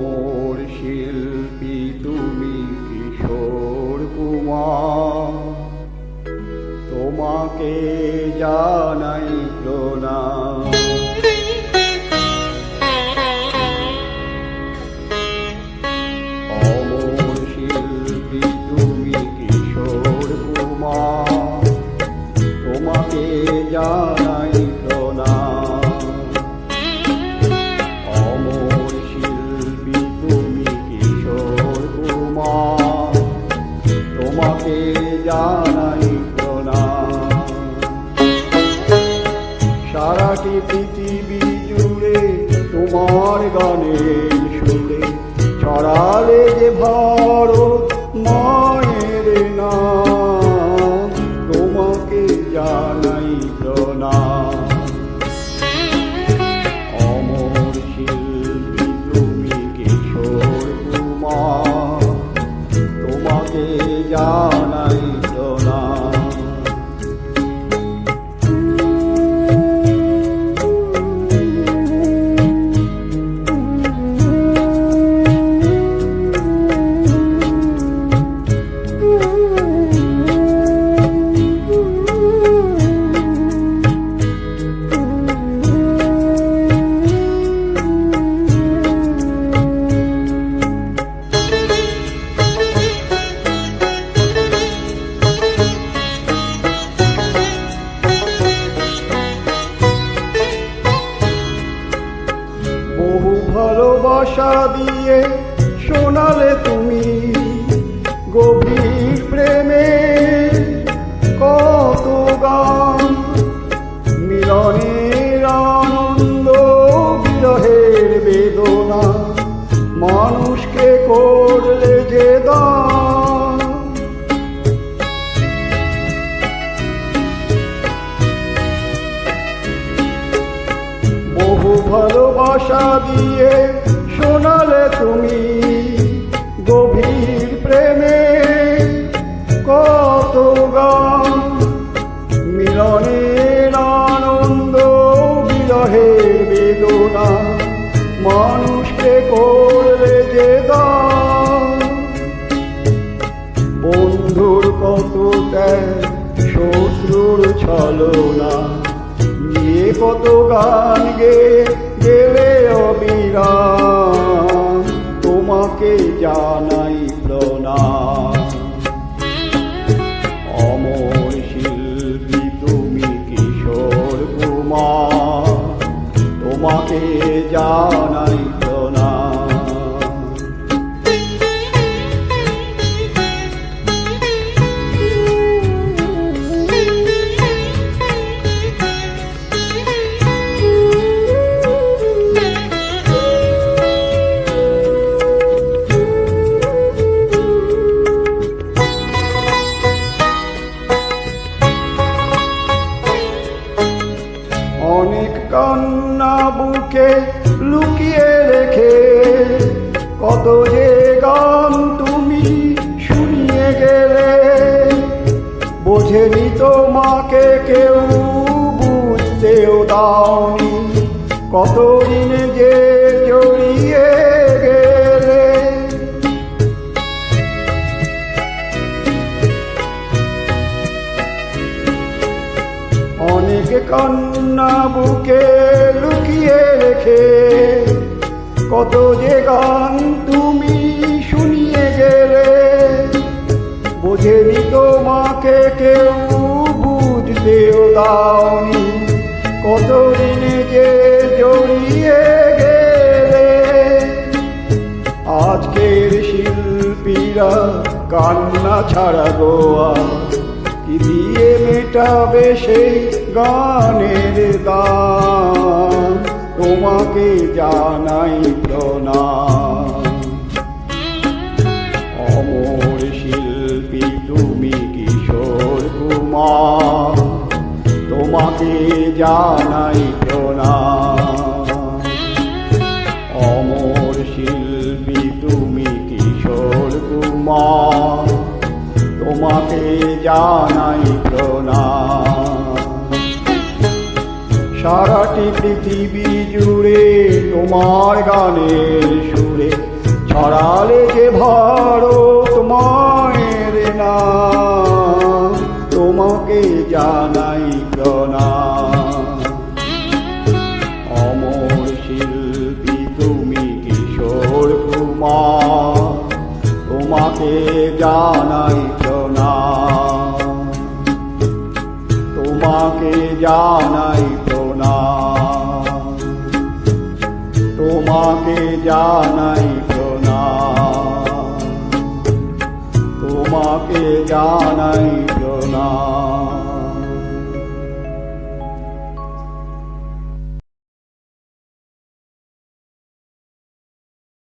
অমর শিল্পী তুমি কিশোর কুমার, তোমাকে জানাই প্রণাম। অমর শিল্পী তুমি কিশোর কুমার, তোমাকে জানাই প্রণাম। অমর শিল্পী তুমি কিশোর কুমার, তোমাকে জানাই প্রণাম। সারাটি পৃথিবী জুড়ে তোমার গানের সুরে ছড়ালে যে ভারত মায়ের নাম, তোমাকে জানাই প্রণাম। অমর শিল্পী তুমি কিশোর কুমার, তোমাকে জানাই প্রণাম। বহু ভালোবাসা দিয়ে শোনালে তুমি গভীর প্রেমে কত গান, মিলনের আনন্দ বিরহের বেদনা, মানুষকে করলে যে দান। বহু ভালোবাসা দিয়ে শোনালে তুমি গভীর প্রেমে কত গান, মিলনের আনন্দ বিরহের বেদনা, মানুষকে করলে যে দান। বন্ধুর কত ত্যাগ, শত্রুর ছলনা নিয়ে কত গান গেলে অবিরাম, তোমাকে জানাই প্রণাম। অমর শিল্পী তুমি কিশোর কুমার, তোমাকে জানাই প্রণাম। অনেক কান্না বুকে লুকিয়ে রেখে কত যে গান তুমি শুনিয়ে গেলে, বোঝেনি তোমাকে কেউ, বুঝতেও দাওনি, কতদিন যে জড়িয়ে গেলে। অনেক কান্না বুকে লুকিয়ে রেখে কত যে গান তুমি শুনিয়ে গেলে, বোঝেনি তোমাকে কেউ, বুঝতেও দাওনি, কতদিন যে জড়িয়ে গেলে। আজকের শিল্পীরা কান্না ছাড়া গোয়া কি দিয়ে মেটাবে সেই গানের দান, তোমাকে জানাই প্রণাম। অমর শিল্পী তুমি কিশোর কুমার, তোমাকে জানাই প্রণাম। অমর শিল্পী তুমি কিশোর কুমার, তোমাকে জানাই প্রণাম। সারাটি পৃথিবী জুড়ে তোমার গানের সুরে ছড়ালে যে ভারত মায়ের নাম, তোমাকে জানাই প্রণাম। অমর শিল্পী তুমি কিশোর কুমার, তোমাকে জানাই প্রণাম, তোমাকে জানাই প্রণাম, তোমাকে জানাই প্রণাম, তোমাকে জানাই প্রণাম।